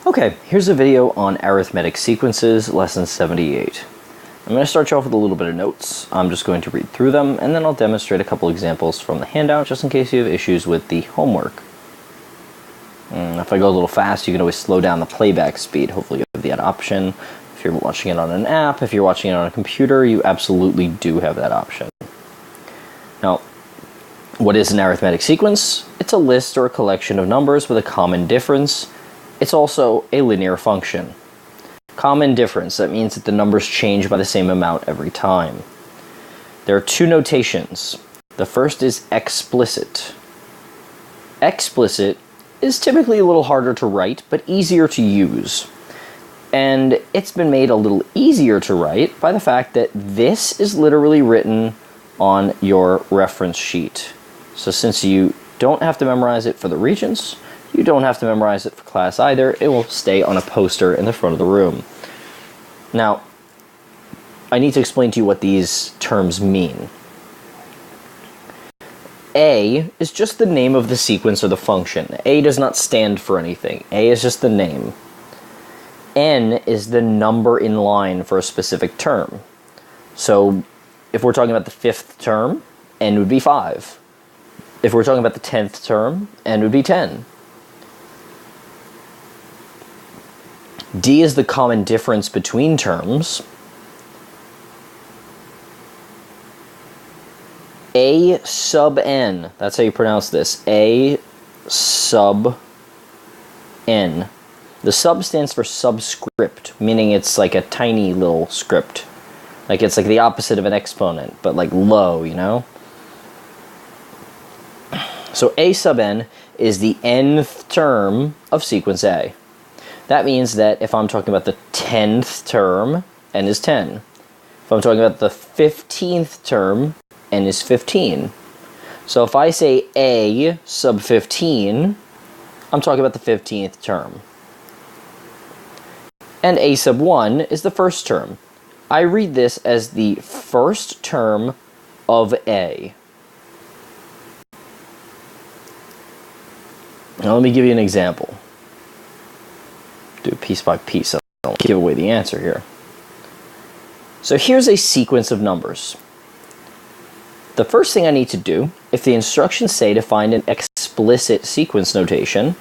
Okay, here's a video on arithmetic sequences, lesson 78. I'm going to start you off with a little bit of notes. I'm just going to read through them, and then I'll demonstrate a couple examples from the handout, just in case you have issues with the homework. If I go a little fast, you can always slow down the playback speed. Hopefully you have that option. If you're watching it on an app, if you're watching it on a computer, you absolutely do have that option. Now, what is an arithmetic sequence? It's a list or a collection of numbers with a common difference. It's also a linear function. Common difference, that means that the numbers change by the same amount every time. There are two notations. The first is explicit. Explicit is typically a little harder to write, but easier to use. And it's been made a little easier to write by the fact that this is literally written on your reference sheet. So since you don't have to memorize it for the Regents, you don't have to memorize it for class either. It will stay on a poster in the front of the room. Now, I need to explain to you what these terms mean. A is just the name of the sequence or the function. A does not stand for anything. A is just the name. N is the number in line for a specific term. So, if we're talking about the 5th term, N would be 5. If we're talking about the 10th term, N would be 10. D is the common difference between terms. A sub n, that's how you pronounce this. A sub n. The sub stands for subscript, meaning it's like a tiny little script. Like it's like the opposite of an exponent, but like low, you know? So A sub n is the nth term of sequence A. That means that if I'm talking about the 10th term, n is 10. If I'm talking about the 15th term, n is 15. So if I say A sub 15, I'm talking about the 15th term. And A sub 1 is the first term. I read this as the first term of A. Now let me give you an example. Do it piece by piece. I don't give away the answer here. So here's a sequence of numbers. The first thing I need to do, if the instructions say to find an explicit sequence notation,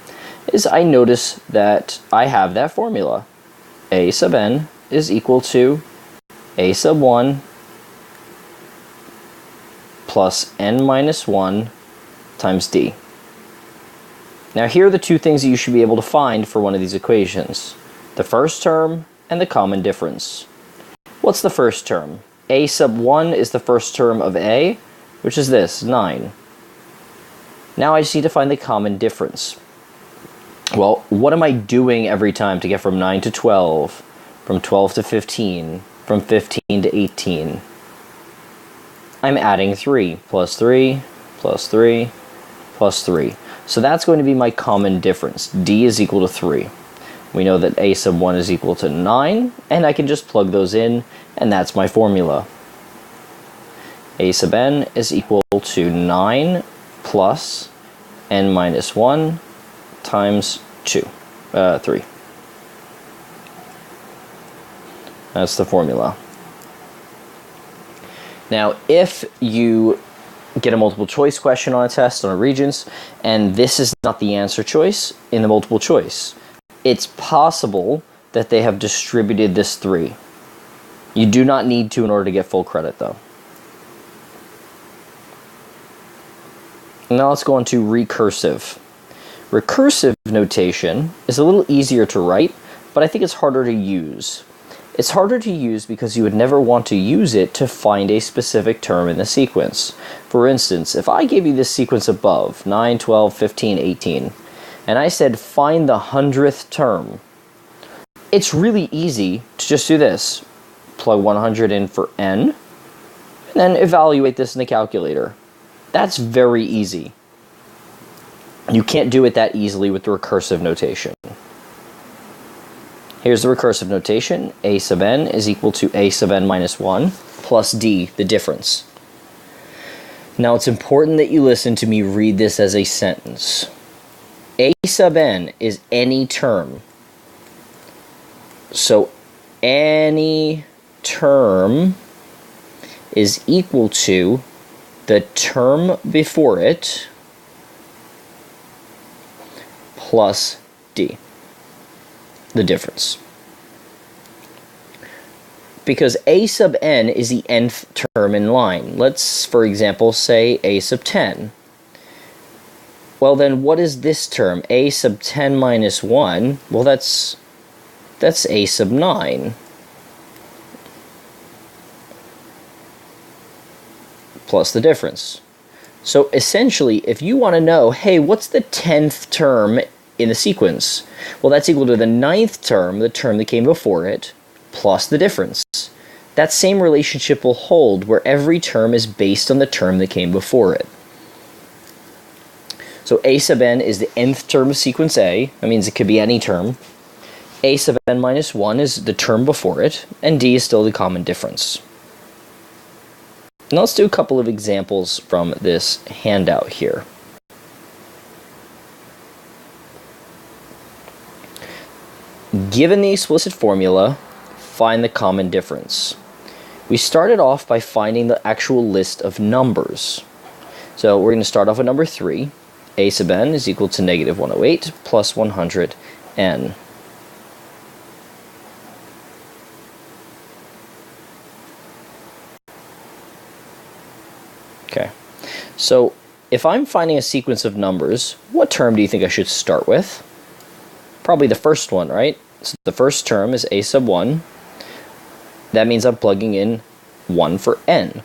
is I notice that I have that formula. A sub n is equal to A sub 1 plus n minus 1 times d. Now here are the two things that you should be able to find for one of these equations. The first term and the common difference. What's the first term? A sub 1 is the first term of A, which is this, 9. Now I just need to find the common difference. Well, what am I doing every time to get from 9 to 12, from 12 to 15, from 15 to 18? I'm adding 3, plus 3, plus 3, plus 3. So that's going to be my common difference. D is equal to 3. We know that A sub 1 is equal to 9, and I can just plug those in, and that's my formula. A sub n is equal to 9 plus n minus 1 times 3. That's the formula. Now, if you get a multiple choice question on a test on a Regents, and this is not the answer choice in the multiple choice, it's possible that they have distributed this 3. You do not need to in order to get full credit, though. Now let's go on to recursive. Recursive notation is a little easier to write, but I think it's harder to use. It's harder to use because you would never want to use it to find a specific term in the sequence. For instance, if I gave you this sequence above, 9, 12, 15, 18, and I said find the 100th term, it's really easy to just do this. Plug 100 in for n, and then evaluate this in the calculator. That's very easy. You can't do it that easily with the recursive notation. Here's the recursive notation. A sub n is equal to A sub n minus 1 plus d, the difference. Now it's important that you listen to me read this as a sentence. A sub n is any term So any term is equal to the term before it plus d, the difference. Because a sub n is the nth term in line. Let's, for example, say a sub 10. Well, then what is this term? A sub 10 minus 1? Well, that's a sub 9. Plus the difference. So essentially, if you want to know, hey, what's the 10th term in the sequence? Well, that's equal to the 9th term, the term that came before it, plus the difference. That same relationship will hold where every term is based on the term that came before it. So a sub n is the nth term of sequence A. That means it could be any term. A sub n minus 1 is the term before it, and d is still the common difference. Now let's do a couple of examples from this handout here. Given the explicit formula, find the common difference. We started off by finding the actual list of numbers. So we're going to start off with number 3. A sub n is equal to negative 108 plus 100n. Okay, so if I'm finding a sequence of numbers, what term do you think I should start with? Probably the first one, right? So the first term is a sub 1. That means I'm plugging in 1 for n.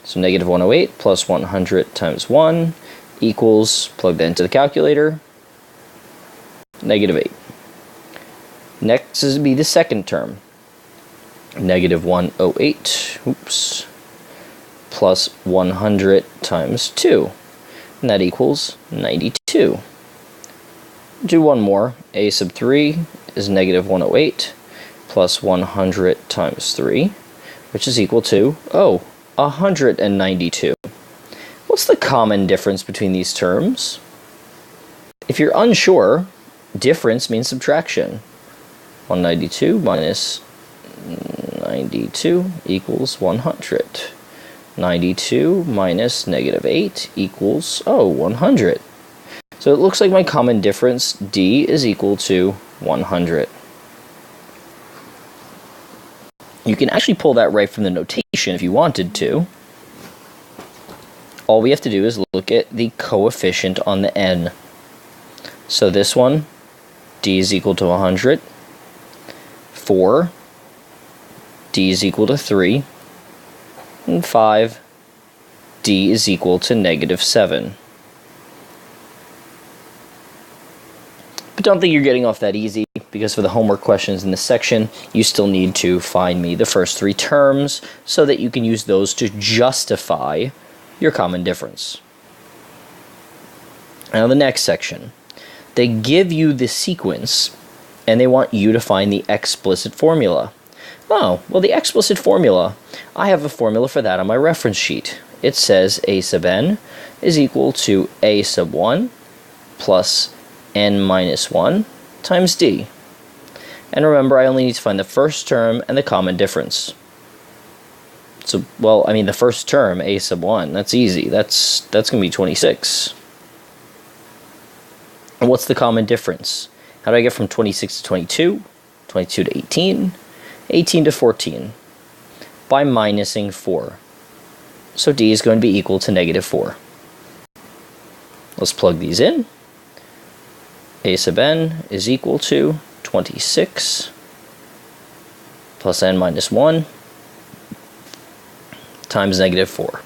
So negative 108 plus 100 times 1 equals, plug that into the calculator, negative 8. Next is to be the second term. Negative 108, plus 100 times 2. And that equals 92. Do one more. A sub 3 is negative 108 plus 100 times 3, which is equal to, 192. What's the common difference between these terms? If you're unsure, difference means subtraction. 192 minus 92 equals 100. 92 minus negative 8 equals, 100. So it looks like my common difference, d, is equal to 100. You can actually pull that right from the notation if you wanted to. All we have to do is look at the coefficient on the n. So this one, d is equal to 100. 4, d is equal to 3. And 5, d is equal to negative 7. But don't think you're getting off that easy, because for the homework questions in this section, you still need to find me the first 3 terms so that you can use those to justify your common difference. Now the next section, they give you the sequence and they want you to find the explicit formula. Oh, well, the explicit formula, I have a formula for that on my reference sheet. It says a sub n is equal to a sub 1 plus n minus 1 times d. And remember, I only need to find the first term and the common difference. So, well, I mean, the first term, a sub 1, that's easy. That's going to be 26. And what's the common difference? How do I get from 26 to 22, 22 to 18, 18 to 14? By minusing 4. So d is going to be equal to negative 4. Let's plug these in. A sub n is equal to 26 plus n minus 1 times negative 4.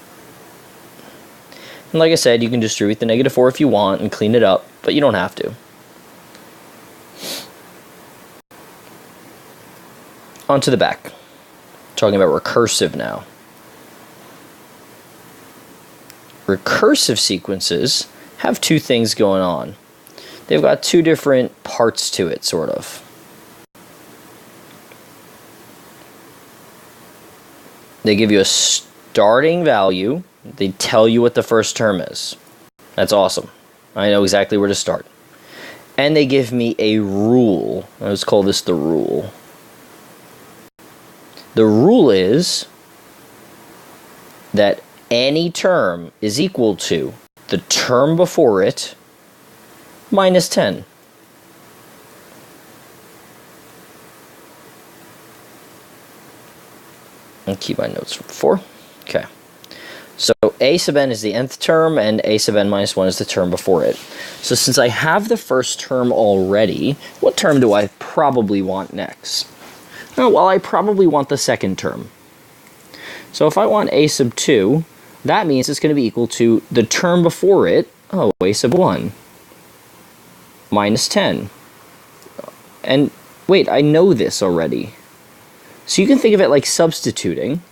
And like I said, you can distribute the negative 4 if you want and clean it up, but you don't have to. On to the back. Talking about recursive now. Recursive sequences have 2 things going on. They've got 2 different parts to it, sort of. They give you a starting value. They tell you what the first term is. That's awesome. I know exactly where to start. And they give me a rule. Let's call this the rule. The rule is that any term is equal to the term before it minus 10. And keep my notes from before. Okay. So a sub n is the nth term, and a sub n minus 1 is the term before it. So since I have the first term already, what term do I probably want next? Oh, well, I probably want the second term. So if I want a sub 2, that means it's going to be equal to the term before it, a sub 1, minus 10. And wait, I know this already. So you can think of it like substituting.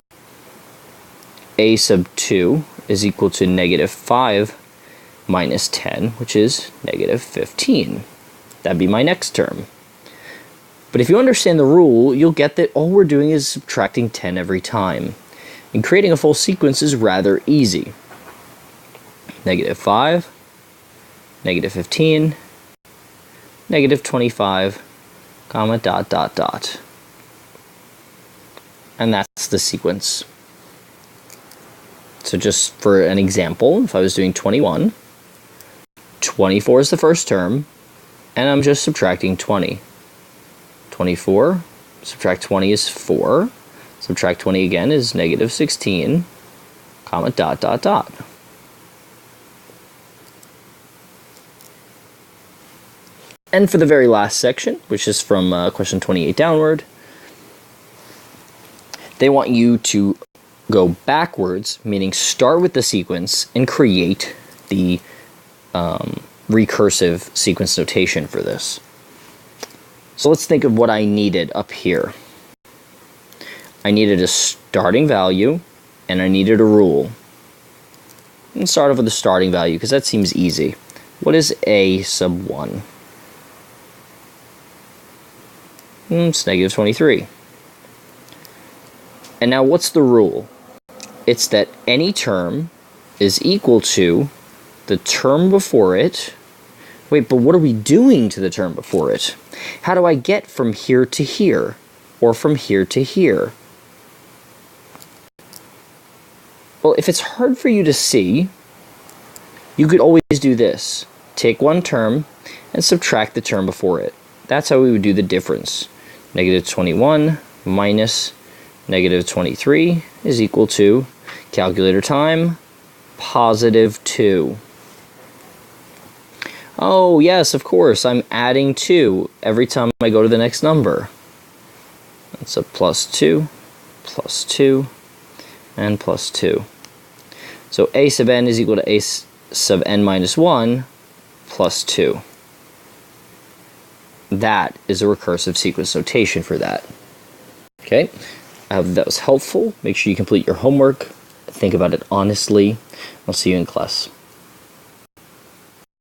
A sub 2 is equal to negative 5 minus 10, which is negative 15. That'd be my next term. But if you understand the rule, you'll get that all we're doing is subtracting 10 every time. And creating a full sequence is rather easy. Negative 5, negative 15, negative 25, comma, dot, dot, dot. And that's the sequence. So just for an example, if I was doing 21, 24 is the first term, and I'm just subtracting 20. 24, subtract 20 is 4, subtract 20 again is negative 16, comma, dot, dot, dot. And for the very last section, which is from question 28 downward, they want you to go backwards, meaning start with the sequence and create the recursive sequence notation for this. So let's think of what I needed up here. I needed a starting value and I needed a rule. Let's start off with the starting value because that seems easy. What is a sub 1? It's negative 23. And now what's the rule? It's that any term is equal to the term before it. Wait, but what are we doing to the term before it? How do I get from here to here? Or from here to here? Well, if it's hard for you to see, you could always do this. Take one term and subtract the term before it. That's how we would do the difference. Negative 21 minus negative 23 is equal to, calculator time, positive 2. Oh, yes, of course, I'm adding 2 every time I go to the next number. That's a plus 2, and plus 2. So a sub n is equal to a sub n minus 1 plus 2. That is a recursive sequence notation for that. Okay? I hope that was helpful. Make sure you complete your homework. Think about it honestly. I'll see you in class.